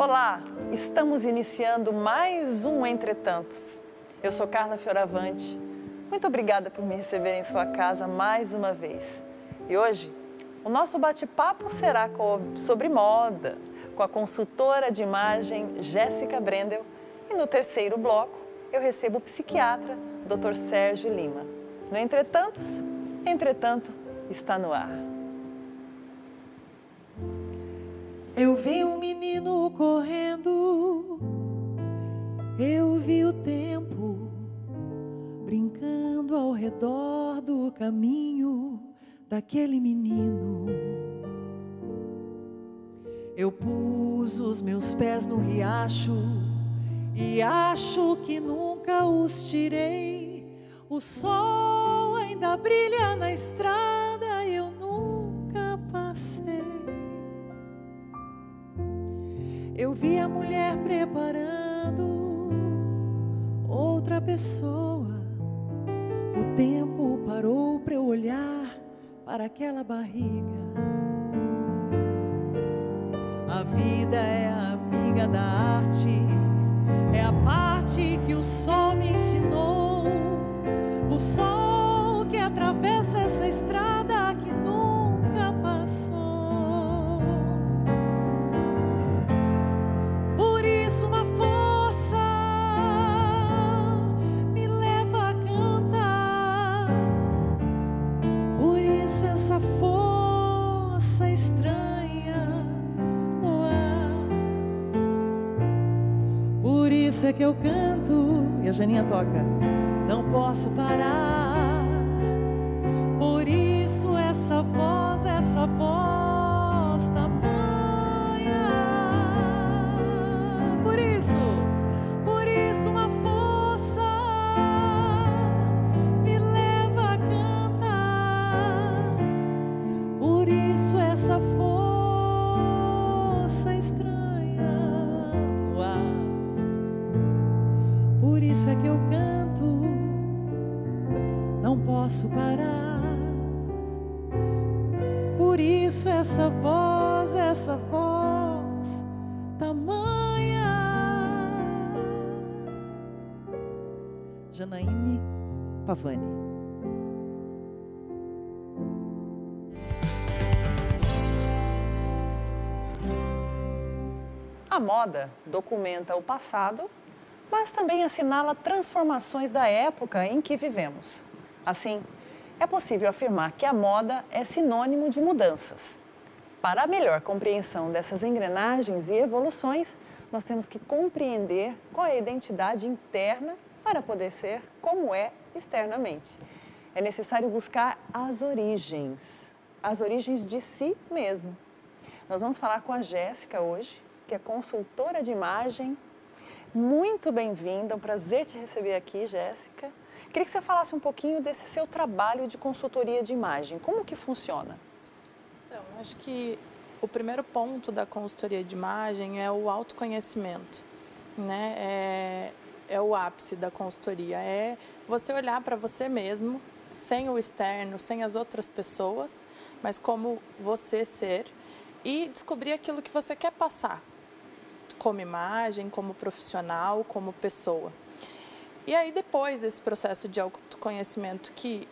Olá, estamos iniciando mais um Entretantos. Eu sou Carla Fioravante. Muito obrigada por me receber em sua casa mais uma vez. E hoje, o nosso bate-papo será sobre moda, com a consultora de imagem Jéssica Brendel. E no terceiro bloco, eu recebo o psiquiatra Dr. Sérgio Lima. No Entretantos, Entretanto, está no ar. Eu vi um menino correndo, eu vi o tempo brincando ao redor do caminho daquele menino. Eu pus os meus pés no riacho e acho que nunca os tirei. O sol ainda brilha na estrada, eu nunca passei. Eu vi a mulher preparando outra pessoa. O tempo parou para eu olhar para aquela barriga. A vida é a amiga da arte, é a parte que o sol me ensinou. O sol que atravessa essa estrada que nunca passou. Por isso uma força me leva a cantar. Por isso essa força estranha no ar. Por isso é que eu canto e a Janinha toca. Não posso parar. Por isso essa voz tamanha. Por isso uma força me leva a cantar. Por isso essa força estranha no ar. Por isso é que eu canto. Não posso parar. Por isso essa voz tamanha. Janaíne Pavani. A moda documenta o passado, mas também assinala transformações da época em que vivemos. Assim, é possível afirmar que a moda é sinônimo de mudanças. Para a melhor compreensão dessas engrenagens e evoluções, nós temos que compreender qual é a identidade interna para poder ser como é externamente. É necessário buscar as origens de si mesmo. Nós vamos falar com a Jéssica hoje, que é consultora de imagem. Muito bem-vinda, é um prazer te receber aqui, Jéssica. Queria que você falasse um pouquinho desse seu trabalho de consultoria de imagem. Como que funciona? Então, acho que o primeiro ponto da consultoria de imagem é o autoconhecimento, né? É o ápice da consultoria, é você olhar para você mesmo, sem o externo, sem as outras pessoas, mas como você ser e descobrir aquilo que você quer passar, como imagem, como profissional, como pessoa. E aí, depois desse processo de autoconhecimento que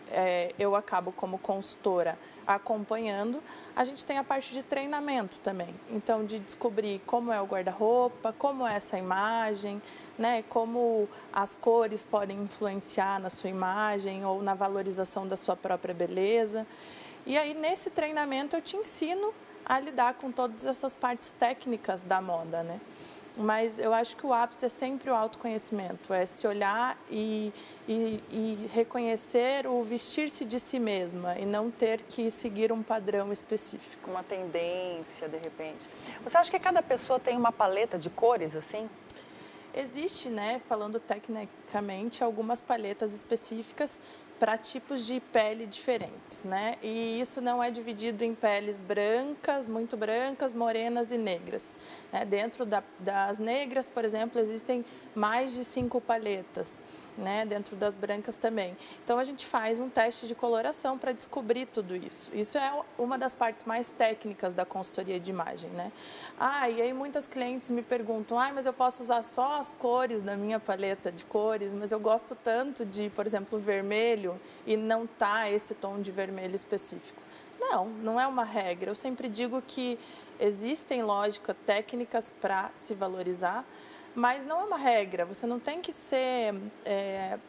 eu acabo como consultora acompanhando, a gente tem a parte de treinamento também. Então, de descobrir como é o guarda-roupa, como é essa imagem, né? Como as cores podem influenciar na sua imagem ou na valorização da sua própria beleza. E aí, nesse treinamento, eu te ensino a lidar com todas essas partes técnicas da moda, né? Mas eu acho que o ápice é sempre o autoconhecimento, é se olhar e reconhecer o vestir-se de si mesma e não ter que seguir um padrão específico. Uma tendência, de repente. Você acha que cada pessoa tem uma paleta de cores, assim? Existe, né, falando tecnicamente, algumas paletas específicas para tipos de pele diferentes, né? E isso não é dividido em peles brancas, muito brancas, morenas e negras, né? Dentro das negras, por exemplo, existem mais de 5 paletas, né? Dentro das brancas também. Então, a gente faz um teste de coloração para descobrir tudo isso. Isso é uma das partes mais técnicas da consultoria de imagem, né? E aí muitas clientes me perguntam, mas eu posso usar só as cores da minha paleta de cores, mas eu gosto tanto de, por exemplo, vermelho e não tá esse tom de vermelho específico. Não é uma regra. Eu sempre digo que existem, lógico, técnicas para se valorizar, mas não é uma regra. Você não tem que ser...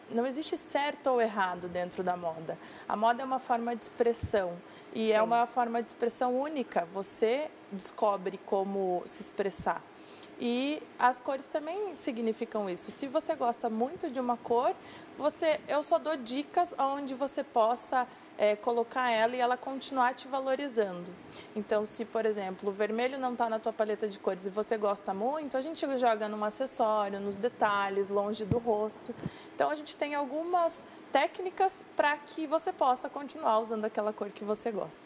não existe certo ou errado dentro da moda. A moda é uma forma de expressão e Sim. é uma forma de expressão única. Você descobre como se expressar. E as cores também significam isso. Se você gosta muito de uma cor, eu só dou dicas onde você possa colocar ela e ela continuar te valorizando. Então, se, por exemplo, o vermelho não está na tua paleta de cores e você gosta muito, a gente joga num acessório, nos detalhes, longe do rosto. Então, a gente tem algumas técnicas para que você possa continuar usando aquela cor que você gosta.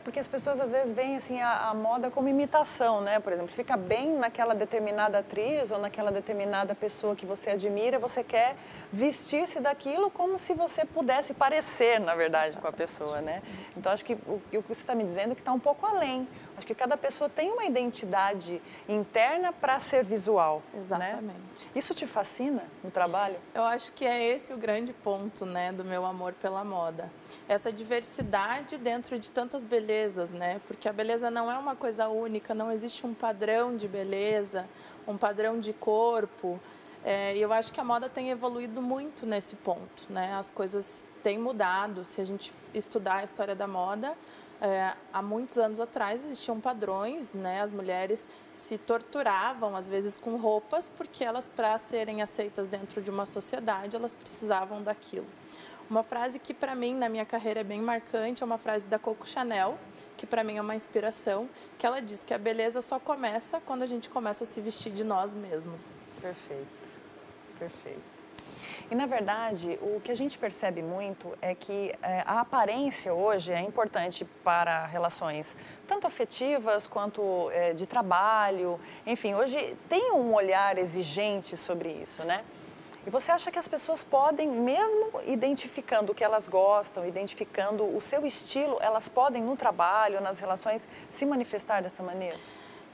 Porque as pessoas às vezes veem assim a moda como imitação, né? Por exemplo, fica bem naquela determinada atriz ou naquela determinada pessoa que você admira, você quer vestir-se daquilo como se você pudesse parecer, na verdade, com a pessoa, né? Então, acho que o que você está me dizendo é que está um pouco além. Acho que cada pessoa tem uma identidade interna para ser visual. Exatamente. Né? Isso te fascina no trabalho? Eu acho que é esse o grande ponto, né, do meu amor pela moda. Essa diversidade dentro de tantas belezas, né? Porque a beleza não é uma coisa única, não existe um padrão de beleza, um padrão de corpo. E eu acho que a moda tem evoluído muito nesse ponto, né? As coisas têm mudado. Se a gente estudar a história da moda, há muitos anos atrás existiam padrões, né? As mulheres se torturavam, às vezes, com roupas, porque elas, para serem aceitas dentro de uma sociedade, elas precisavam daquilo. Uma frase que, para mim, na minha carreira é bem marcante, é uma frase da Coco Chanel, que para mim é uma inspiração, que ela diz que a beleza só começa quando a gente começa a se vestir de nós mesmos. Perfeito, perfeito. E, na verdade, o que a gente percebe muito é que a aparência hoje é importante para relações tanto afetivas quanto de trabalho. Enfim, hoje tem um olhar exigente sobre isso, né? E você acha que as pessoas podem, mesmo identificando o que elas gostam, identificando o seu estilo, elas podem, no trabalho, nas relações, se manifestar dessa maneira?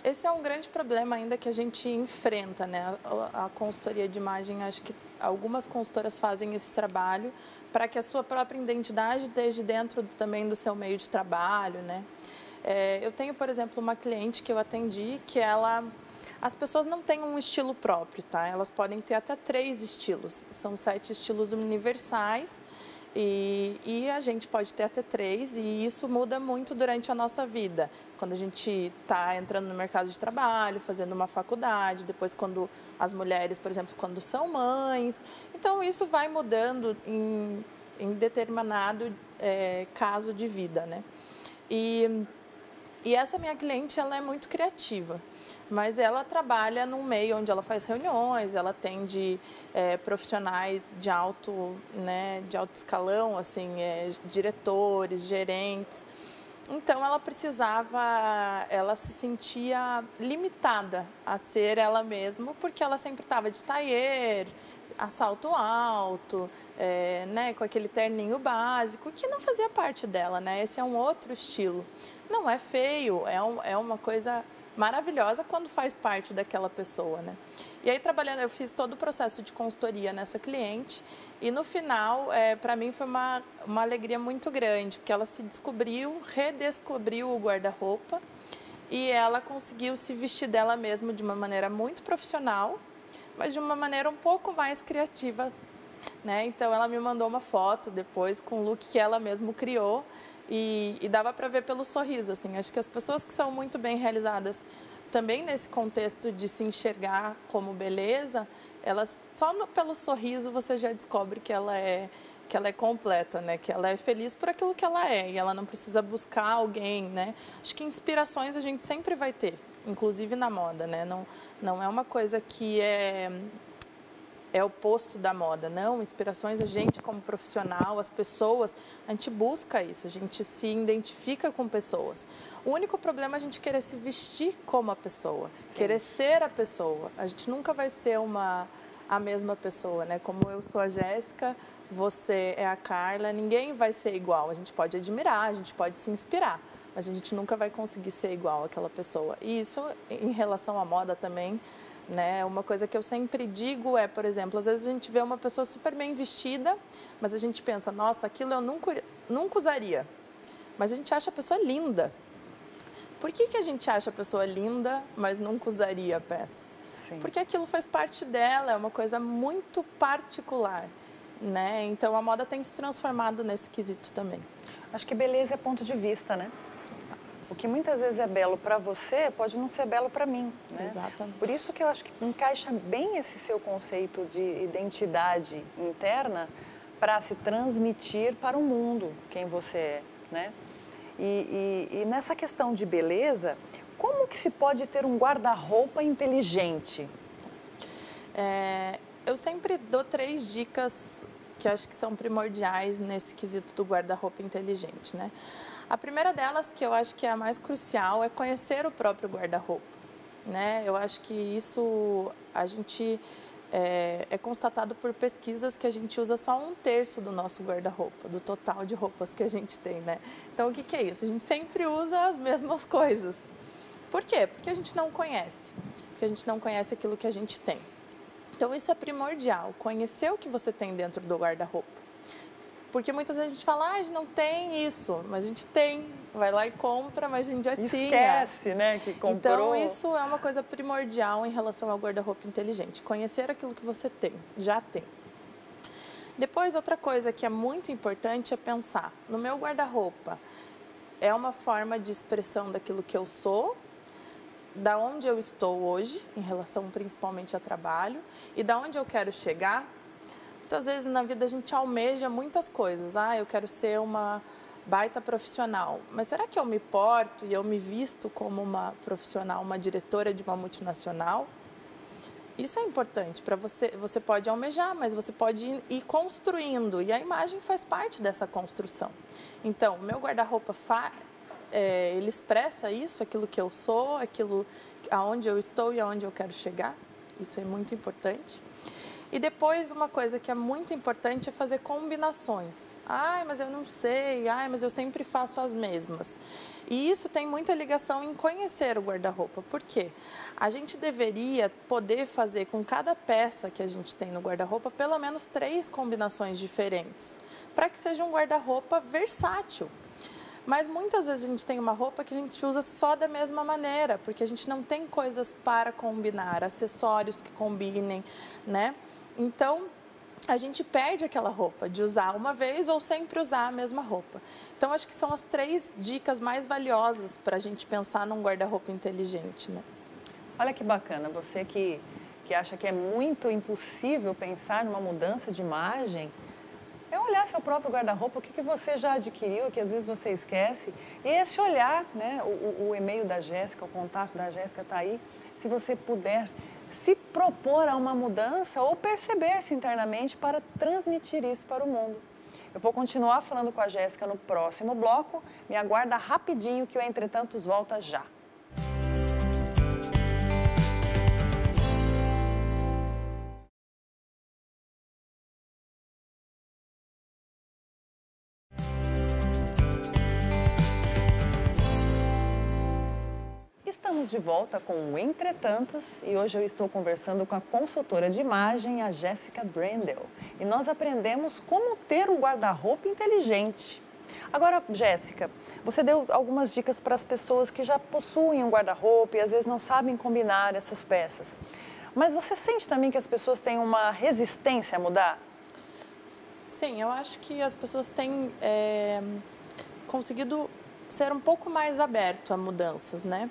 Esse é um grande problema ainda que a gente enfrenta, né? A consultoria de imagem, acho que algumas consultoras fazem esse trabalho para que a sua própria identidade esteja dentro também do seu meio de trabalho, né? Eu tenho, por exemplo, uma cliente que eu atendi que as pessoas não têm um estilo próprio, tá? Elas podem ter até 3 estilos. São 7 estilos universais e a gente pode ter até 3 e isso muda muito durante a nossa vida. Quando a gente está entrando no mercado de trabalho, fazendo uma faculdade, depois quando as mulheres, por exemplo, quando são mães. Então, isso vai mudando em determinado caso de vida, né? E essa minha cliente, ela é muito criativa, mas ela trabalha num meio onde ela faz reuniões, ela atende profissionais de alto escalão, assim, diretores, gerentes. Então, ela se sentia limitada a ser ela mesma, porque ela sempre estava de tailleur, a salto alto, né, com aquele terninho básico, que não fazia parte dela, né? Esse é um outro estilo. Não é feio, é uma coisa maravilhosa quando faz parte daquela pessoa, né? E aí, trabalhando, eu fiz todo o processo de consultoria nessa cliente e, no final, para mim foi uma alegria muito grande, porque ela se redescobriu o guarda-roupa e ela conseguiu se vestir dela mesma de uma maneira muito profissional, mas de uma maneira um pouco mais criativa, né? Então, ela me mandou uma foto depois com o look que ela mesma criou e dava para ver pelo sorriso, assim. Acho que as pessoas que são muito bem realizadas também nesse contexto de se enxergar como beleza, elas pelo sorriso você já descobre que ela é completa, né? Que ela é feliz por aquilo que ela é e ela não precisa buscar alguém, né? Acho que inspirações a gente sempre vai ter, inclusive na moda, né? Não é uma coisa que é é o oposto da moda. Não, inspirações, a gente como profissional, as pessoas, a gente busca isso, a gente se identifica com pessoas. O único problema é a gente querer se vestir como a pessoa, querer ser a pessoa. A gente nunca vai ser a mesma pessoa, né? Como eu sou a Jéssica, você é a Carla, ninguém vai ser igual. A gente pode admirar, a gente pode se inspirar, mas a gente nunca vai conseguir ser igual àquela pessoa. E isso, em relação à moda também, né? Uma coisa que eu sempre digo é, por exemplo, às vezes a gente vê uma pessoa super bem vestida, mas a gente pensa, nossa, aquilo eu nunca usaria. Mas a gente acha a pessoa linda. Por que a gente acha a pessoa linda, mas nunca usaria a peça? Sim. Porque aquilo faz parte dela, é uma coisa muito particular, né? Então a moda tem se transformado nesse quesito também. Acho que beleza é ponto de vista, né? O que muitas vezes é belo para você pode não ser belo para mim, né? Exatamente. Por isso que eu acho que encaixa bem esse seu conceito de identidade interna para se transmitir para o mundo quem você é, né? E nessa questão de beleza, como que se pode ter um guarda-roupa inteligente? Eu sempre dou 3 dicas que acho que são primordiais nesse quesito do guarda-roupa inteligente, né? A primeira delas, que eu acho que é a mais crucial, é conhecer o próprio guarda-roupa, né? Eu acho que isso a gente é constatado por pesquisas que a gente usa só 1/3 do nosso guarda-roupa, do total de roupas que a gente tem, né? Então, o que é isso? A gente sempre usa as mesmas coisas. Por quê? Porque a gente não conhece, porque a gente não conhece aquilo que a gente tem. Então, isso é primordial, conhecer o que você tem dentro do guarda-roupa. Porque muitas vezes a gente fala, não tem isso, mas a gente tem. Vai lá e compra, mas a gente já tinha. Esquece, né, que comprou. Então, isso é uma coisa primordial em relação ao guarda-roupa inteligente. Conhecer aquilo que você tem, já tem. Depois, outra coisa que é muito importante é pensar, no meu guarda-roupa, é uma forma de expressão daquilo que eu sou, da onde eu estou hoje, em relação principalmente a trabalho, e da onde eu quero chegar. Muitas vezes na vida a gente almeja muitas coisas. Eu quero ser uma baita profissional. Mas será que eu me porto e eu me visto como uma profissional, uma diretora de uma multinacional? Isso é importante para você. Você pode almejar, mas você pode ir construindo. E a imagem faz parte dessa construção. Então, o meu guarda-roupa ele expressa isso, aquilo que eu sou, aquilo aonde eu estou e aonde eu quero chegar. Isso é muito importante. E depois, uma coisa que é muito importante é fazer combinações. Mas eu não sei, mas eu sempre faço as mesmas. E isso tem muita ligação em conhecer o guarda-roupa. Por quê? A gente deveria poder fazer com cada peça que a gente tem no guarda-roupa pelo menos 3 combinações diferentes, para que seja um guarda-roupa versátil. Mas muitas vezes a gente tem uma roupa que a gente usa só da mesma maneira, porque a gente não tem coisas para combinar, acessórios que combinem, né? Então, a gente perde aquela roupa de usar uma vez ou sempre usar a mesma roupa. Então, acho que são as 3 dicas mais valiosas para a gente pensar num guarda-roupa inteligente, né? Olha que bacana, você que acha que é muito impossível pensar numa mudança de imagem, é olhar seu próprio guarda-roupa, o que você já adquiriu, que às vezes você esquece. E esse olhar, né? O e-mail da Jéssica, o contato da Jéssica está aí. Se você puder se propor a uma mudança ou perceber-se internamente para transmitir isso para o mundo. Eu vou continuar falando com a Jéssica no próximo bloco. Me aguarda rapidinho que o Entretantos volta já. Estamos de volta com o Entretantos e hoje eu estou conversando com a consultora de imagem, a Jéssica Brendel. E nós aprendemos como ter um guarda-roupa inteligente. Agora, Jéssica, você deu algumas dicas para as pessoas que já possuem um guarda-roupa e às vezes não sabem combinar essas peças. Mas você sente também que as pessoas têm uma resistência a mudar? Sim, eu acho que as pessoas têm conseguido ser um pouco mais aberto a mudanças, né?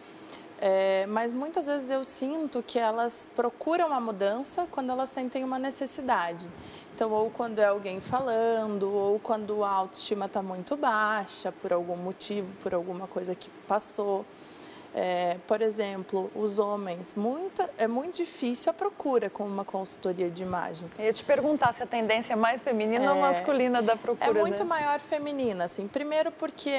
Mas muitas vezes eu sinto que elas procuram a mudança quando elas sentem uma necessidade. Então, ou quando é alguém falando, ou quando a autoestima está muito baixa por algum motivo, por alguma coisa que passou. Por exemplo, os homens, é muito difícil a procura com uma consultoria de imagem. Eu ia te perguntar se a tendência é mais feminina ou masculina da procura, É muito né? maior feminina, assim. Primeiro porque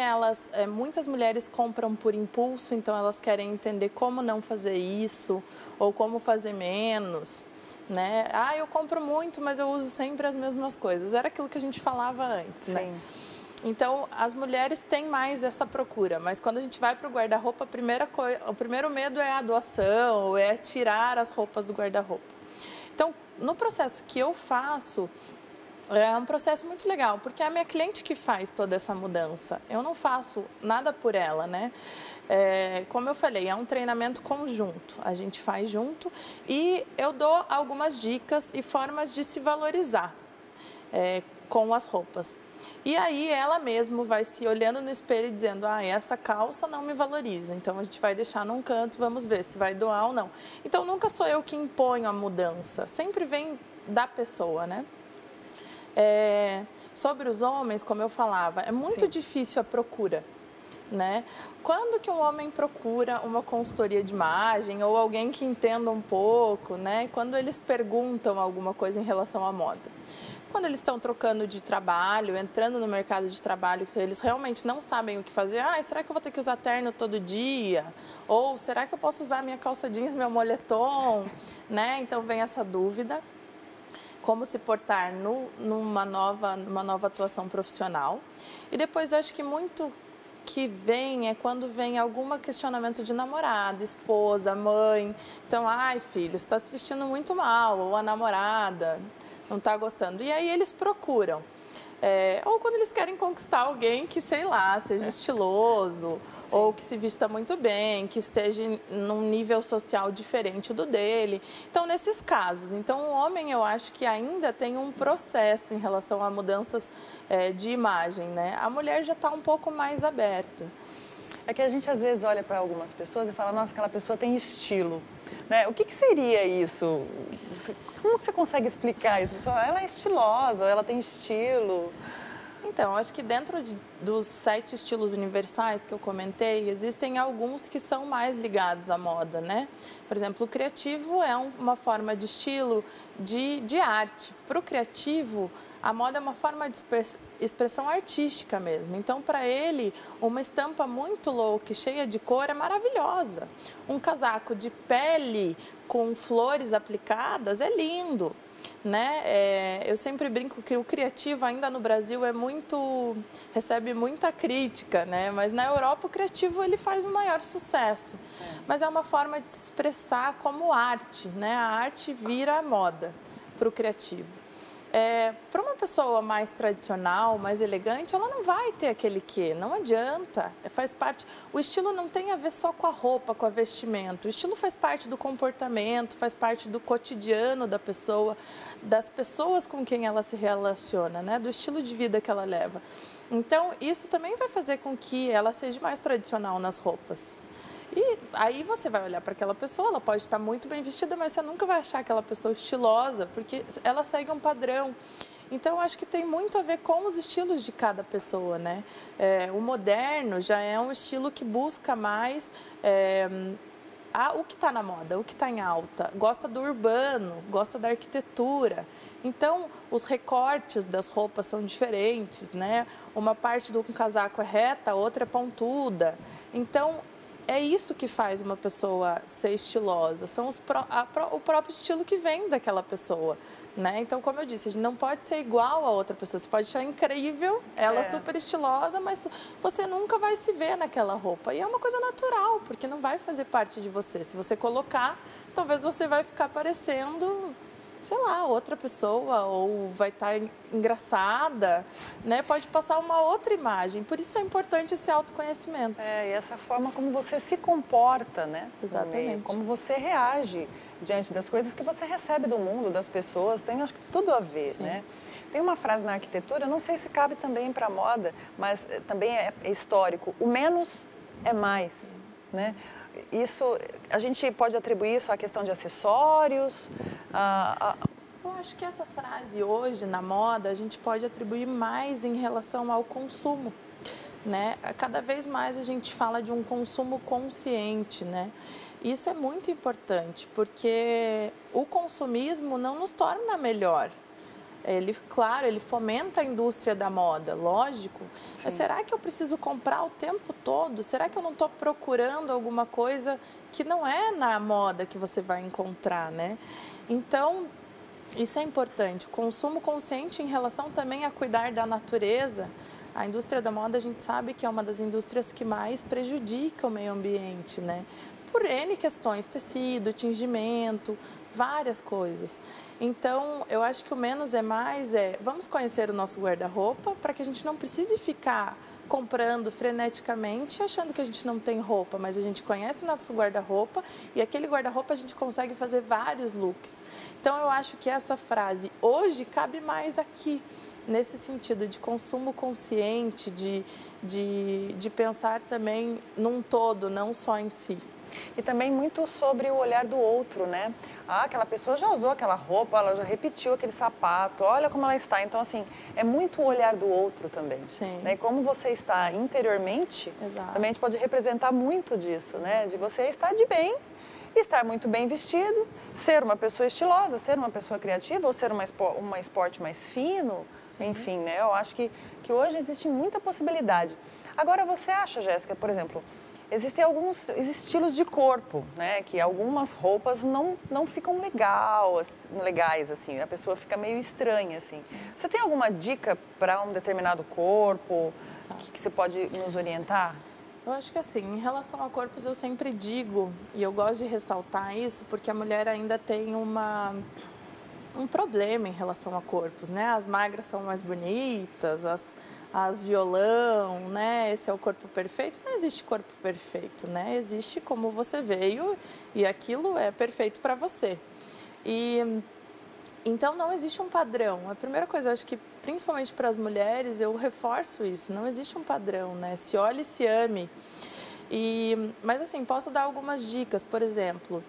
muitas mulheres compram por impulso, então elas querem entender como não fazer isso ou como fazer menos, né? Ah, eu compro muito, mas eu uso sempre as mesmas coisas. Era aquilo que a gente falava antes, né? Então, as mulheres têm mais essa procura, mas quando a gente vai para o guarda-roupa, o primeiro medo é a doação, é tirar as roupas do guarda-roupa. Então, no processo que eu faço, é um processo muito legal, porque é a minha cliente que faz toda essa mudança. Eu não faço nada por ela, né? Como eu falei, é um treinamento conjunto. A gente faz junto e eu dou algumas dicas e formas de se valorizar com as roupas. E aí ela mesma vai se olhando no espelho e dizendo, essa calça não me valoriza, então a gente vai deixar num canto, vamos ver se vai doar ou não. Então nunca sou eu que imponho a mudança, sempre vem da pessoa, né? Sobre os homens, como eu falava, é muito difícil a procura, né? Quando que um homem procura uma consultoria de imagem ou alguém que entenda um pouco, né? Quando eles perguntam alguma coisa em relação à moda. Quando eles estão trocando de trabalho, entrando no mercado de trabalho, eles realmente não sabem o que fazer. Será que eu vou ter que usar terno todo dia? Ou será que eu posso usar minha calça jeans, meu moletom? Né? Então vem essa dúvida. Como se portar numa nova atuação profissional. E depois acho que muito que vem é quando vem algum questionamento de namorado, esposa, mãe. Então, filho, você está se vestindo muito mal, ou a namorada não está gostando. E aí eles procuram. Ou quando eles querem conquistar alguém que, sei lá, seja estiloso, ou que se vista muito bem, que esteja num nível social diferente do dele. Então, nesses casos. Então, o homem, eu acho que ainda tem um processo em relação a mudanças de imagem, né? A mulher já está um pouco mais aberta. É que a gente, às vezes, olha para algumas pessoas e fala, nossa, aquela pessoa tem estilo. Né? O que seria isso? Como você consegue explicar isso? Ela é estilosa, ela tem estilo. Então, acho que dentro dos 7 estilos universais que eu comentei, existem alguns que são mais ligados à moda, né? Por exemplo, o criativo é uma forma de estilo de arte. Para o criativo, a moda é uma forma de expressão artística mesmo. Então, para ele, uma estampa muito look, cheia de cor, é maravilhosa. Um casaco de pele com flores aplicadas é lindo. Né? Eu sempre brinco que o criativo ainda no Brasil recebe muita crítica, né? Mas na Europa o criativo ele faz um maior sucesso. Mas é uma forma de se expressar como arte, né? A arte vira moda para o criativo. Para uma pessoa mais tradicional, mais elegante, ela não vai ter aquele quê, não adianta, faz parte. O estilo não tem a ver só com a roupa, com a vestimenta. O estilo faz parte do comportamento, faz parte do cotidiano da pessoa, das pessoas com quem ela se relaciona, né? Do estilo de vida que ela leva. Então, isso também vai fazer com que ela seja mais tradicional nas roupas. E aí você vai olhar para aquela pessoa, ela pode estar muito bem vestida, mas você nunca vai achar aquela pessoa estilosa, porque ela segue um padrão. Então, acho que tem muito a ver com os estilos de cada pessoa, né? O moderno já é um estilo que busca mais o que está na moda, o que está em alta. Gosta do urbano, gosta da arquitetura. Então, os recortes das roupas são diferentes, né? Uma parte do casaco é reta, a outra é pontuda. Então, é isso que faz uma pessoa ser estilosa, são o próprio estilo que vem daquela pessoa, né? Então, como eu disse, a gente não pode ser igual a outra pessoa, você pode achar incrível, ela super estilosa, mas você nunca vai se ver naquela roupa. E é uma coisa natural, porque não vai fazer parte de você. Se você colocar, talvez você vai ficar parecendo, sei lá, outra pessoa, ou vai estar engraçada, né? Pode passar uma outra imagem. Por isso é importante esse autoconhecimento. E essa forma como você se comporta, né? Exatamente. Como você reage diante das coisas que você recebe do mundo, das pessoas, tem acho que tudo a ver, Sim. né? Tem uma frase na arquitetura, não sei se cabe também para a moda, mas também é histórico, o menos é mais, né? Isso, a gente pode atribuir isso à questão de acessórios? Eu acho que essa frase hoje na moda a gente pode atribuir mais em relação ao consumo. né? Cada vez mais a gente fala de um consumo consciente, né? Isso é muito importante, porque o consumismo não nos torna melhor. Ele, claro, ele fomenta a indústria da moda, lógico. Sim. Mas será que eu preciso comprar o tempo todo? Será que eu não estou procurando alguma coisa que não é na moda que você vai encontrar, né? Então, isso é importante. O consumo consciente em relação também a cuidar da natureza. A indústria da moda, a gente sabe que é uma das indústrias que mais prejudica o meio ambiente, né? Por N questões, tecido, tingimento, várias coisas. Então, eu acho que o menos é mais vamos conhecer o nosso guarda-roupa para que a gente não precise ficar comprando freneticamente, achando que a gente não tem roupa, mas a gente conhece nosso guarda-roupa e aquele guarda-roupa a gente consegue fazer vários looks. Então, eu acho que essa frase hoje cabe mais aqui, nesse sentido de consumo consciente, de pensar também num todo, não só em si. E também muito sobre o olhar do outro, né? Ah, aquela pessoa já usou aquela roupa, ela já repetiu aquele sapato, olha como ela está. Então, assim, é muito o olhar do outro também. Sim. Né? E como você está interiormente, Exato. também a gente pode representar muito disso, né? De você estar de bem, estar muito bem vestido, ser uma pessoa estilosa, ser uma pessoa criativa ou ser uma esporte mais fino. Sim. Enfim, né? Eu acho que hoje existe muita possibilidade. Agora, você acha, Jéssica, por exemplo... Existem alguns estilos de corpo, né? Que algumas roupas não ficam legais, assim. A pessoa fica meio estranha, assim. Sim. Você tem alguma dica para um determinado corpo que você pode nos orientar? Eu acho que assim, em relação a corpos, eu sempre digo, e eu gosto de ressaltar isso, porque a mulher ainda tem um problema em relação a corpos, né? As magras são mais bonitas, as violão, né? Esse é o corpo perfeito. Não existe corpo perfeito, né? Existe como você veio e aquilo é perfeito para você. E então não existe um padrão. A primeira coisa, eu acho que principalmente para as mulheres, eu reforço isso. Não existe um padrão, né? Se olhe e se ame. Mas assim, posso dar algumas dicas, por exemplo.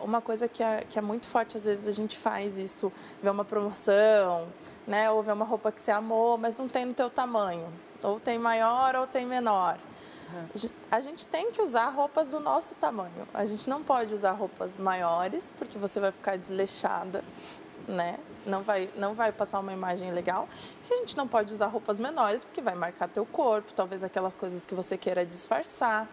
Uma coisa que é muito forte, às vezes a gente faz isso, vê uma promoção, né? Ou vê uma roupa que você amou, mas não tem no teu tamanho. Ou tem maior ou tem menor. A gente tem que usar roupas do nosso tamanho. A gente não pode usar roupas maiores, porque você vai ficar desleixada, né? Não vai passar uma imagem legal. E a gente não pode usar roupas menores, porque vai marcar teu corpo, talvez aquelas coisas que você queira disfarçar.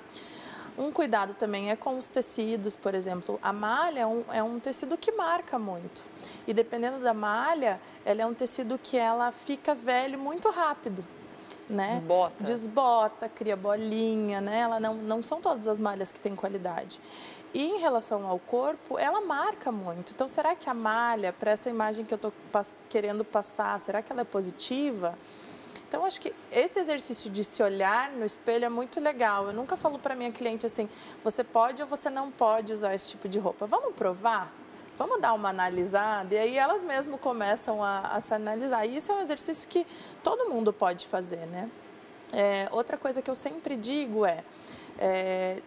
Um cuidado também é com os tecidos, por exemplo. A malha é um tecido que marca muito. E dependendo da malha, ela é um tecido que ela fica velho muito rápido, né? Desbota, cria bolinha, né? Ela não são todas as malhas que têm qualidade. E em relação ao corpo, ela marca muito. Então, será que a malha, para essa imagem que eu estou querendo passar, será que ela é positiva? Então, acho que esse exercício de se olhar no espelho é muito legal. Eu nunca falo para minha cliente assim, você pode ou você não pode usar esse tipo de roupa. Vamos provar? Vamos dar uma analisada? E aí elas mesmo começam a se analisar. E isso é um exercício que todo mundo pode fazer, né? Outra coisa que eu sempre digo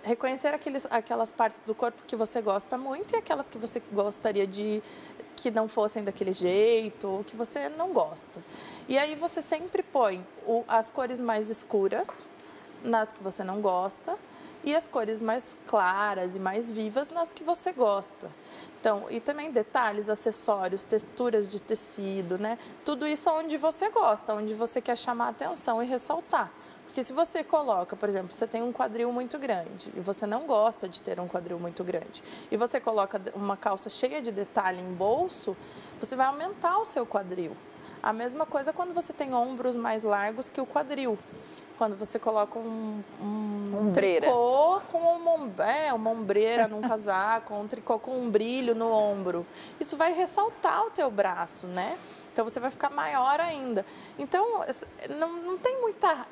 reconhecer aquelas partes do corpo que você gosta muito e aquelas que você gostaria que não fossem daquele jeito ou que você não gosta. E aí você sempre põe as cores mais escuras nas que você não gosta e as cores mais claras e mais vivas nas que você gosta. Então, e também detalhes, acessórios, texturas de tecido, né? Tudo isso onde você gosta, onde você quer chamar a atenção e ressaltar. Porque se você coloca, por exemplo, você tem um quadril muito grande e você não gosta de ter um quadril muito grande e você coloca uma calça cheia de detalhe em bolso, você vai aumentar o seu quadril. A mesma coisa quando você tem ombros mais largos que o quadril. Quando você coloca um tricô com uma ombreira num casaco, um tricô com um brilho no ombro. Isso vai ressaltar o teu braço, né? Então, você vai ficar maior ainda. Então, não tem muita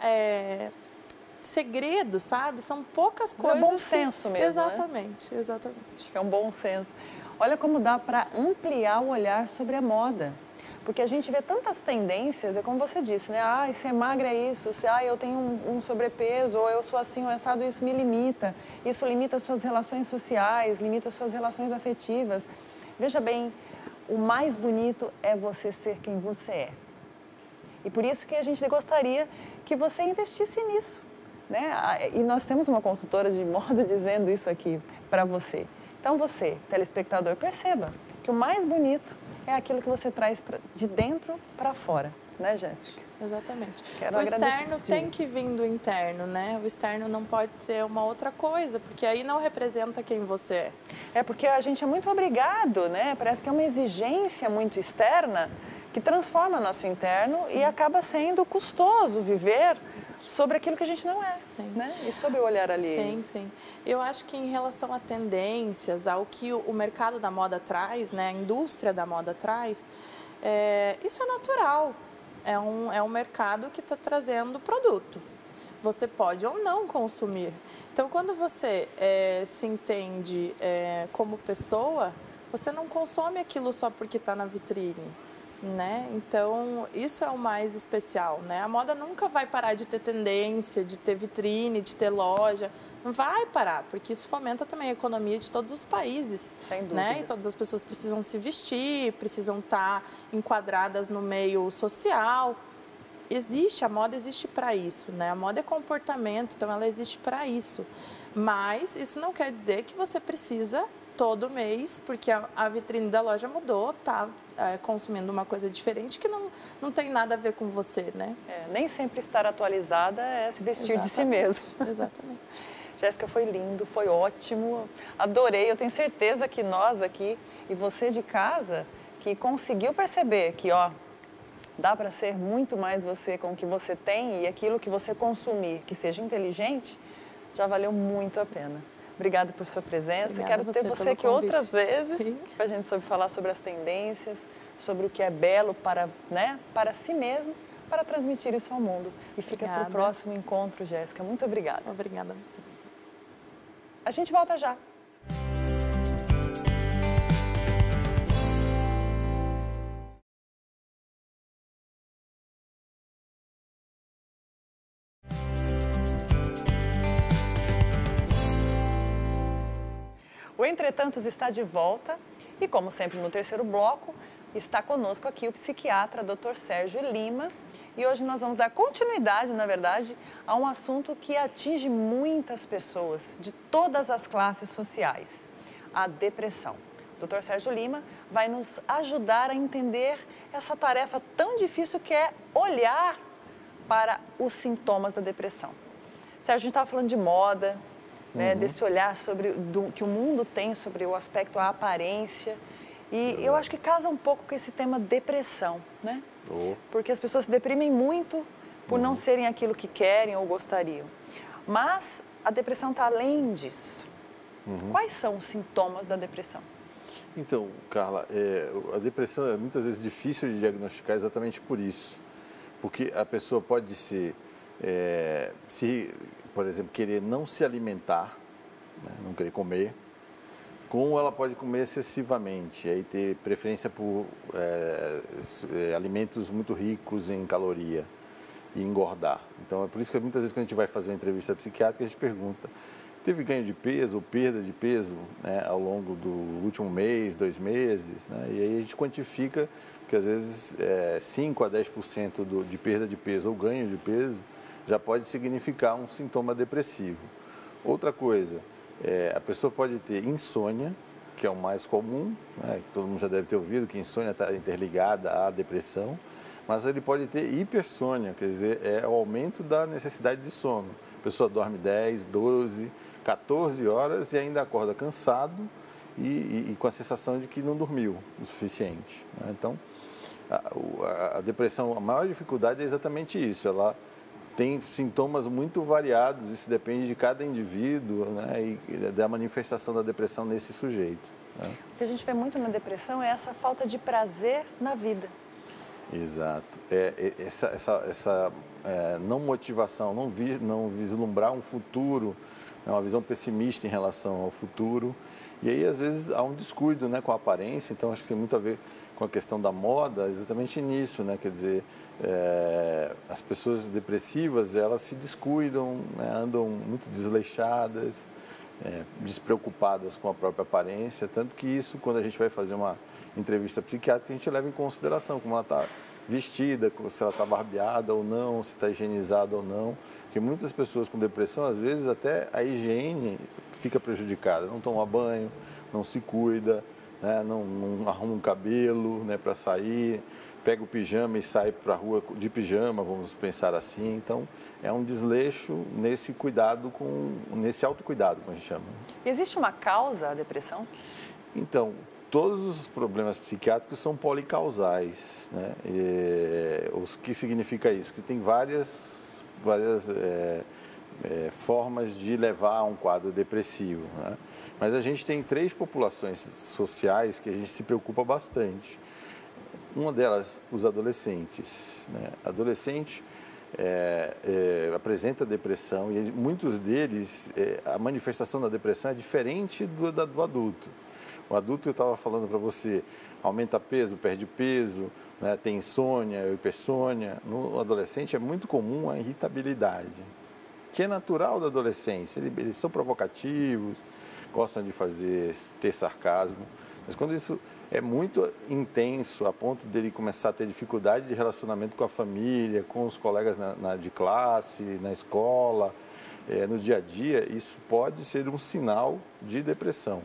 segredo, sabe? São poucas coisas. É bom senso mesmo, exatamente, né? Exatamente. Acho que é um bom senso. Olha como dá para ampliar o olhar sobre a moda. Porque a gente vê tantas tendências, é como você disse, né? Ah, ser magra é isso, eu tenho um sobrepeso, ou eu sou assim, ou assado, isso me limita. Isso limita as suas relações sociais, limita as suas relações afetivas. Veja bem, o mais bonito é você ser quem você é. E por isso que a gente gostaria que você investisse nisso, né? E nós temos uma consultora de moda dizendo isso aqui para você. Então você, telespectador, perceba que o mais bonito é aquilo que você traz de dentro para fora, né, Jéssica? Exatamente. Quero o externo tem que vir do interno, né? O externo não pode ser uma outra coisa, porque aí não representa quem você é. É porque a gente é muito obrigado, né? Parece que é uma exigência muito externa que transforma nosso interno. Sim. E acaba sendo custoso viver sobre aquilo que a gente não é, sim. Né? E sobre o olhar ali. Sim, sim. Eu acho que em relação a tendências, ao que o mercado da moda traz, né? A indústria da moda traz, isso é natural. É um mercado que está trazendo produto. Você pode ou não consumir. Então, quando você se entende como pessoa, você não consome aquilo só porque está na vitrine, né? Então, isso é o mais especial, né? A moda nunca vai parar de ter tendência, de ter vitrine, de ter loja. Não vai parar, porque isso fomenta também a economia de todos os países. Sem dúvida. Né? E todas as pessoas precisam se vestir, precisam estar enquadradas no meio social. A moda existe para isso, né? A moda é comportamento, então ela existe para isso. Mas isso não quer dizer que você precisa todo mês, porque a vitrine da loja mudou, tá consumindo uma coisa diferente que não tem nada a ver com você, né? Nem sempre estar atualizada é se vestir Exatamente. De si mesmo. Exatamente. Jéssica, foi lindo, foi ótimo, adorei. Eu tenho certeza que nós aqui e você de casa que conseguiu perceber que, dá para ser muito mais você com o que você tem e aquilo que você consumir, que seja inteligente, já valeu muito a pena. Obrigada por sua presença. Obrigada. Quero ter você aqui outras vezes para a gente falar sobre as tendências, sobre o que é belo para si mesmo, para transmitir isso ao mundo. E fica para o próximo encontro, Jéssica. Muito obrigada. Obrigada a você. A gente volta já. O Entretantos está de volta e, como sempre, no terceiro bloco, está conosco aqui o psiquiatra Dr. Sérgio Lima. E hoje nós vamos dar continuidade, na verdade, a um assunto que atinge muitas pessoas de todas as classes sociais, a depressão. O Dr. Sérgio Lima vai nos ajudar a entender essa tarefa tão difícil que é olhar para os sintomas da depressão. Sérgio, a gente estava falando de moda, né, desse olhar que o mundo tem sobre o aspecto, a aparência. E eu acho que casa um pouco com esse tema depressão, né? Porque as pessoas se deprimem muito por não serem aquilo que querem ou gostariam. Mas a depressão está além disso. Quais são os sintomas da depressão? Então, Carla, a depressão é muitas vezes difícil de diagnosticar exatamente por isso. Porque a pessoa pode ser, por exemplo, querer não se alimentar, né, não querer comer, como ela pode comer excessivamente, aí ter preferência por alimentos muito ricos em caloria e engordar. Então, é por isso que muitas vezes quando a gente vai fazer uma entrevista psiquiátrica, a gente pergunta, teve ganho de peso ou perda de peso, né, ao longo do último mês, 2 meses, né, e aí a gente quantifica que às vezes 5 a 10% de perda de peso ou ganho de peso já pode significar um sintoma depressivo. Outra coisa, a pessoa pode ter insônia, que é o mais comum, né? Todo mundo já deve ter ouvido que insônia está interligada à depressão, mas ele pode ter hipersônia, quer dizer, é o aumento da necessidade de sono. A pessoa dorme 10, 12, 14 horas e ainda acorda cansado e com a sensação de que não dormiu o suficiente, né? Então, a depressão, a maior dificuldade é exatamente isso, ela tem sintomas muito variados, isso depende de cada indivíduo, né, e da manifestação da depressão nesse sujeito, né? O que a gente vê muito na depressão é essa falta de prazer na vida. Exato. Essa não motivação, não vislumbrar um futuro, uma visão pessimista em relação ao futuro. E aí, às vezes, há um descuido, né, com a aparência, então acho que tem muito a ver com a questão da moda, exatamente nisso, né? Quer dizer, as pessoas depressivas, elas se descuidam, né? Andam muito desleixadas, despreocupadas com a própria aparência, tanto que isso, quando a gente vai fazer uma entrevista psiquiátrica, a gente leva em consideração como ela está vestida, se ela está barbeada ou não, se está higienizada ou não. Porque muitas pessoas com depressão, às vezes até a higiene fica prejudicada, não toma banho, não se cuida, né? não arruma um cabelo, né, para sair, pega o pijama e sai para a rua de pijama, vamos pensar assim. Então, é um desleixo nesse cuidado, nesse autocuidado, como a gente chama. Existe uma causa à depressão? Então, todos os problemas psiquiátricos são policausais, né? O que significa isso? Que tem várias formas de levar a um quadro depressivo, né? Mas a gente tem 3 populações sociais que a gente se preocupa bastante. Uma delas, os adolescentes, né? Adolescente apresenta depressão e muitos deles, a manifestação da depressão é diferente do adulto. O adulto, eu estava falando para você, aumenta peso, perde peso, né, tem insônia, hipersônia. No adolescente é muito comum a irritabilidade, que é natural da adolescência. Eles são provocativos, gostam de ter sarcasmo, mas quando isso é muito intenso, a ponto dele começar a ter dificuldade de relacionamento com a família, com os colegas de classe, na escola, no dia a dia, isso pode ser um sinal de depressão.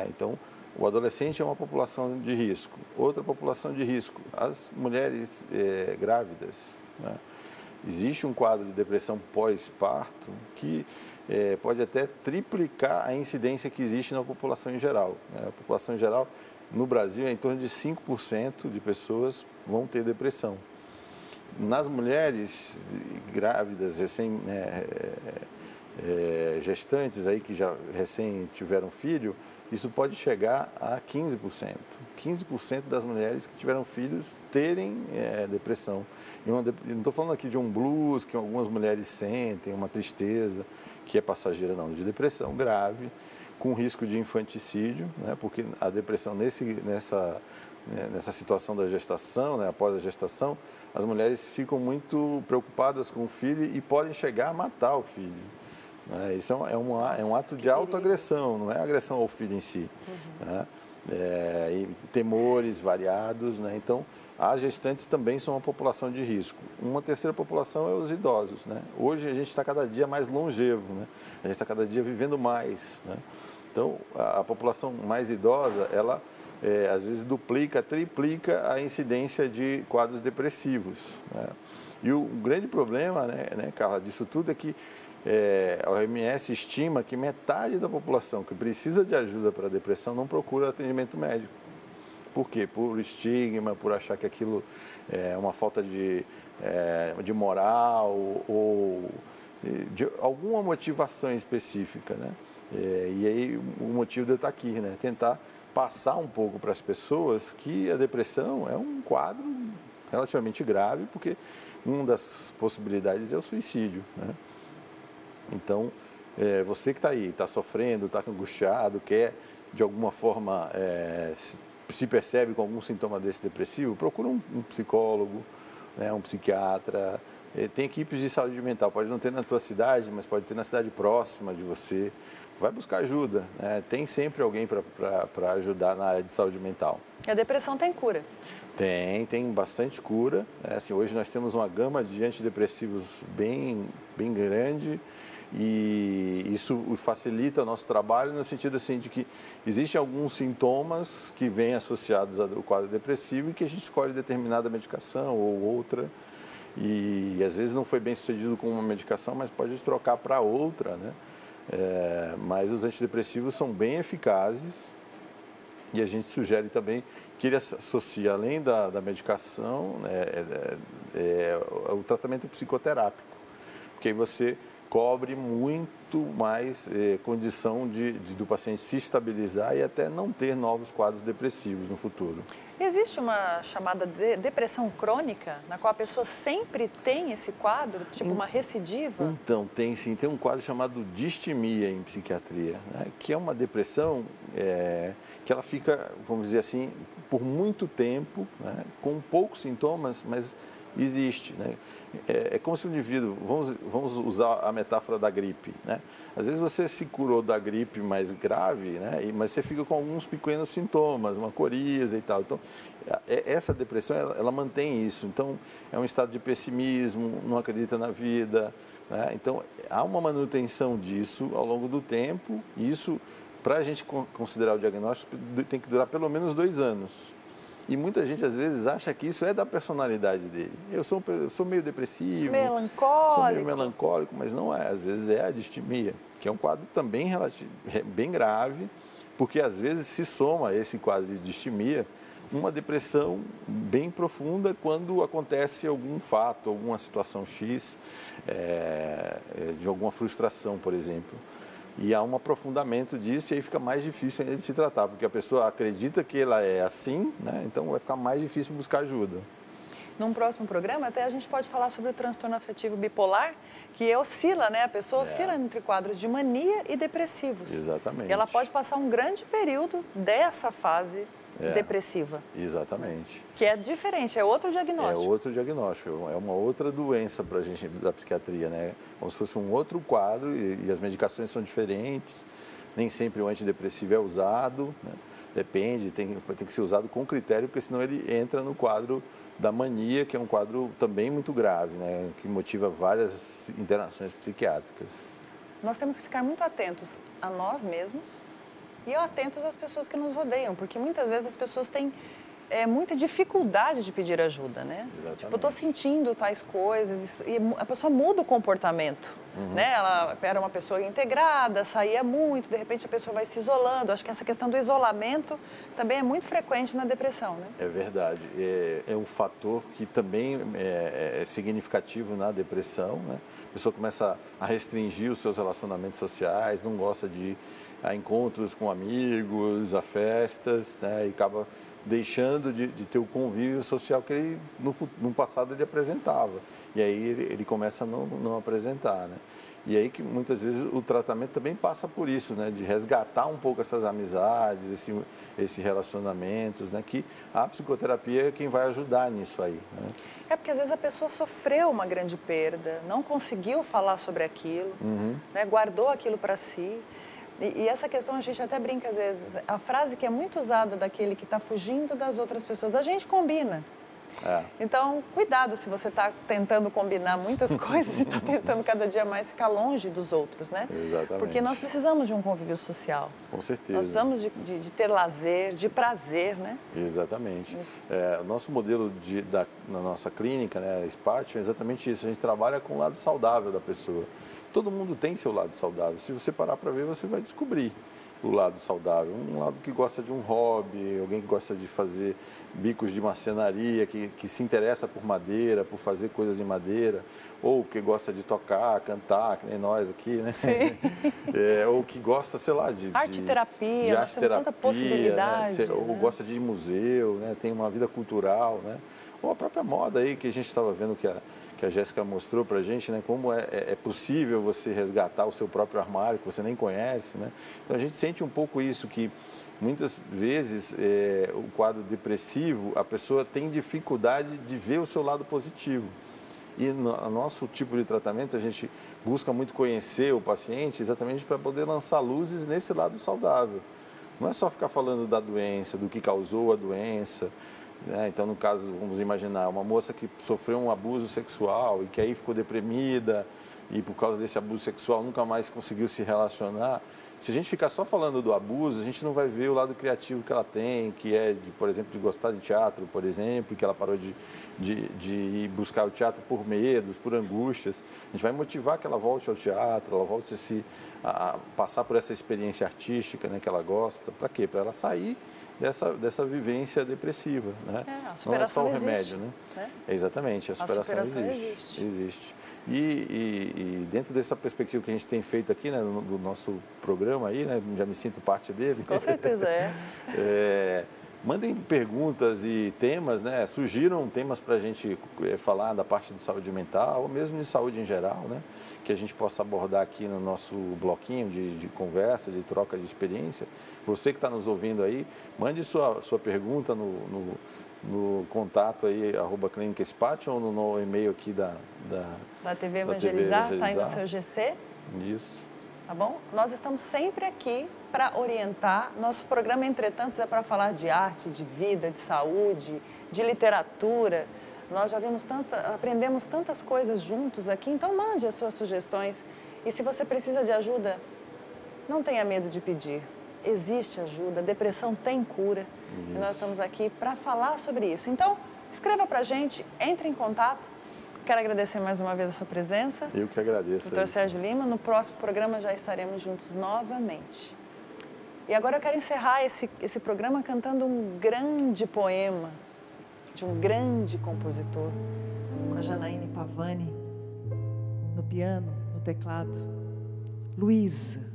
Então, o adolescente é uma população de risco. Outra população de risco, as mulheres grávidas, né? Existe um quadro de depressão pós-parto que pode até triplicar a incidência que existe na população em geral, né? A população em geral, no Brasil, em torno de 5% de pessoas vão ter depressão. Nas mulheres grávidas, gestantes aí que já recém tiveram filho, isso pode chegar a 15%. 15% das mulheres que tiveram filhos terem depressão. Não estou falando aqui de um blues que algumas mulheres sentem, uma tristeza que é passageira, não, de depressão grave, com risco de infanticídio, né? Porque a depressão nessa situação da gestação, né, após a gestação, as mulheres ficam muito preocupadas com o filho e podem chegar a matar o filho. Isso é um ato de autoagressão, não é agressão ao filho em si. Né? E temores variados, né? Então, as gestantes também são uma população de risco. Uma terceira população é os idosos, né? Hoje a gente está cada dia mais longevo, né? A gente está cada dia vivendo mais, né? Então, a população mais idosa, ela às vezes duplica, triplica a incidência de quadros depressivos, né? E o grande problema, né, Carla, disso tudo é que a OMS estima que metade da população que precisa de ajuda para a depressão não procura atendimento médico. Por quê? Por estigma, por achar que aquilo é uma falta de moral ou de alguma motivação específica, né? E aí o motivo de eu estar aqui, né? Tentar passar um pouco para as pessoas que a depressão é um quadro relativamente grave, porque uma das possibilidades é o suicídio, né? Então, você que está aí, está sofrendo, está angustiado, quer de alguma forma se percebe com algum sintoma desse depressivo, procura um psicólogo, né, um psiquiatra. Tem equipes de saúde mental, pode não ter na tua cidade, mas pode ter na cidade próxima de você. Vai buscar ajuda, né? Tem sempre alguém para ajudar na área de saúde mental. E a depressão tem cura? Tem bastante cura. Assim, hoje nós temos uma gama de antidepressivos bem grande. E isso facilita o nosso trabalho no sentido assim de que existem alguns sintomas que vêm associados ao quadro depressivo e que a gente escolhe determinada medicação ou outra e às vezes não foi bem sucedido com uma medicação, mas pode trocar para outra, né? Mas os antidepressivos são bem eficazes e a gente sugere também que ele associe, além da medicação, o tratamento psicoterápico, porque aí você cobre muito mais condição do paciente se estabilizar e até não ter novos quadros depressivos no futuro. Existe uma chamada depressão crônica, na qual a pessoa sempre tem esse quadro, tipo uma recidiva? Então, tem sim. Tem um quadro chamado distimia em psiquiatria, né, que é uma depressão que ela fica, vamos dizer assim, por muito tempo, né, com poucos sintomas, mas existe, né? É como se o indivíduo, vamos usar a metáfora da gripe, né? Às vezes você se curou da gripe mais grave, né? Mas você fica com alguns pequenos sintomas, uma coriza e tal. Então, essa depressão, ela mantém isso. Então, é um estado de pessimismo, não acredita na vida, né? Então, há uma manutenção disso ao longo do tempo. E isso, para a gente considerar o diagnóstico, tem que durar pelo menos 2 anos. E muita gente, às vezes, acha que isso é da personalidade dele. Eu sou meio depressivo, sou meio melancólico, mas não é. Às vezes é a distimia, que é um quadro também bem grave, porque às vezes se soma a esse quadro de distimia uma depressão bem profunda quando acontece algum fato, alguma situação X, de alguma frustração, por exemplo. E há um aprofundamento disso e aí fica mais difícil ainda de se tratar, porque a pessoa acredita que ela é assim, né? Então vai ficar mais difícil buscar ajuda. Num próximo programa, até a gente pode falar sobre o transtorno afetivo bipolar, que oscila, né? A pessoa oscila entre quadros de mania e depressivos. Exatamente. E ela pode passar um grande período dessa fase depressiva. Exatamente. Que é diferente, é outro diagnóstico. É outro diagnóstico, é uma outra doença para a gente da psiquiatria, né? Como se fosse um outro quadro e as medicações são diferentes, nem sempre o antidepressivo é usado, né? Depende, tem que ser usado com critério, porque senão ele entra no quadro da mania, que é um quadro também muito grave, né? Que motiva várias internações psiquiátricas. Nós temos que ficar muito atentos a nós mesmos e atentos às pessoas que nos rodeiam, porque muitas vezes as pessoas têm muita dificuldade de pedir ajuda, né? Exatamente. Tipo, eu estou sentindo tais coisas e a pessoa muda o comportamento, né? Ela era uma pessoa integrada, saía muito, de repente a pessoa vai se isolando. Acho que essa questão do isolamento também é muito frequente na depressão, né? É verdade. É um fator que também é significativo na depressão, né? A pessoa começa a restringir os seus relacionamentos sociais, não gosta de ir a encontros com amigos, a festas, né? E acaba deixando de ter o convívio social que ele, no passado ele apresentava. E aí ele começa a não apresentar, né? E aí que muitas vezes o tratamento também passa por isso, né? De resgatar um pouco essas amizades, esses relacionamentos, né? Que a psicoterapia é quem vai ajudar nisso aí, né? É porque às vezes a pessoa sofreu uma grande perda, não conseguiu falar sobre aquilo, né? Guardou aquilo para si. E essa questão a gente até brinca às vezes, a frase que é muito usada daquele que está fugindo das outras pessoas, a gente combina. Então, cuidado se você está tentando combinar muitas coisas e está tentando cada dia mais ficar longe dos outros, né? Exatamente. Porque nós precisamos de um convívio social. Com certeza. Nós precisamos de ter lazer, de prazer, né? Exatamente. O nosso modelo na nossa clínica, né, a SPAT, é exatamente isso. A gente trabalha com o lado saudável da pessoa. Todo mundo tem seu lado saudável. Se você parar para ver, você vai descobrir o lado saudável. Um lado que gosta de um hobby, alguém que gosta de fazer bicos de marcenaria, que se interessa por madeira, por fazer coisas em madeira, ou que gosta de tocar, cantar, que nem nós aqui, né? Sim. Ou que gosta, sei lá, de arte-terapia, nós temos tanta possibilidade. Né? Ou gosta de ir em museu, né? Tem uma vida cultural, né? Ou a própria moda aí, que a gente estava vendo que a Jéssica mostrou para a gente, né, como é possível você resgatar o seu próprio armário, que você nem conhece, né? Então, a gente sente um pouco isso, que muitas vezes o quadro depressivo, a pessoa tem dificuldade de ver o seu lado positivo. E no nosso tipo de tratamento, a gente busca muito conhecer o paciente exatamente para poder lançar luzes nesse lado saudável. Não é só ficar falando da doença, do que causou a doença. Então, no caso, vamos imaginar uma moça que sofreu um abuso sexual e que aí ficou deprimida e por causa desse abuso sexual nunca mais conseguiu se relacionar. Se a gente ficar só falando do abuso, a gente não vai ver o lado criativo que ela tem, que é, por exemplo, de gostar de teatro, por exemplo, que ela parou de ir buscar o teatro por medos, por angústias. A gente vai motivar que ela volte ao teatro, ela volte a passar por essa experiência artística, né, que ela gosta. Para quê? Para ela sair dessa vivência depressiva, né? A superação não é só o existe, remédio, né? né? Exatamente, a superação existe. E dentro dessa perspectiva que a gente tem feito aqui, né, do nosso programa aí, né, já me sinto parte dele. Com certeza Mandem perguntas e temas, né? Surgiram temas para a gente falar da parte de saúde mental, ou mesmo de saúde em geral, né? Que a gente possa abordar aqui no nosso bloquinho de conversa, de troca de experiência. Você que está nos ouvindo aí, mande sua pergunta no contato aí, @Clínica Spati, ou no e-mail aqui da TV Evangelizar, está aí no seu GC. Isso. Tá bom? Nós estamos sempre aqui para orientar. Nosso programa, entretanto, é para falar de arte, de vida, de saúde, de literatura. Nós já aprendemos tantas coisas juntos aqui, então mande as suas sugestões. E se você precisa de ajuda, não tenha medo de pedir. Existe ajuda, a depressão tem cura. Isso. E nós estamos aqui para falar sobre isso. Então, escreva para a gente, entre em contato. Quero agradecer mais uma vez a sua presença. Eu que agradeço. Doutor Sérgio Lima, no próximo programa já estaremos juntos novamente. E agora eu quero encerrar esse programa cantando um grande poema de um grande compositor. Com a Janaíne Pavani, no piano, no teclado. Luísa.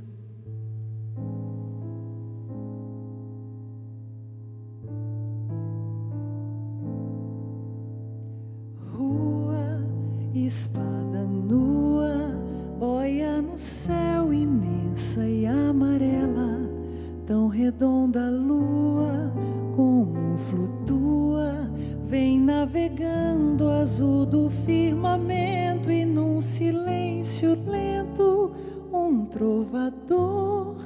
Espada nua, boia no céu imensa e amarela, tão redonda a lua, como flutua, vem navegando azul do firmamento e num silêncio lento, um trovador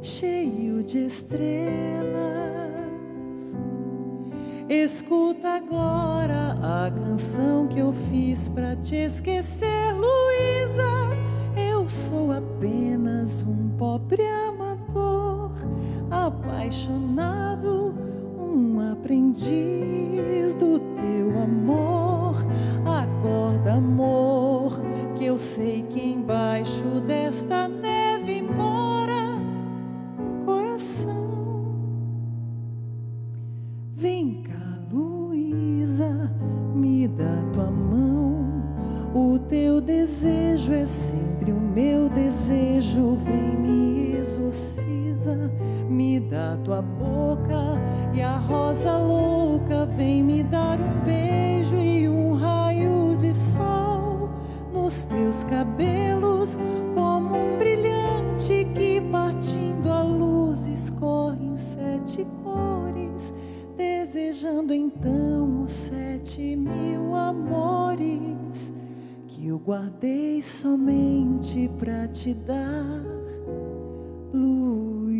cheio de estrelas. Escuta agora a canção que eu fiz pra te esquecer, Luísa. Eu sou apenas um pobre amador, apaixonado, um aprendiz do teu amor. Acorda, amor, que eu sei que embaixo desta neve mora um coração. Vem cá, Luísa, me dá tua mão. O teu desejo é sempre o meu desejo. Vem, me exorciza, me dá tua boca e a rosa louca. Vem me dar um beijo e um raio de sol nos teus cabelos, como um brilhante que partindo a luz escorre em 7 cores, desejando então os 7.000 amores que eu guardei somente pra te dar, Luísa.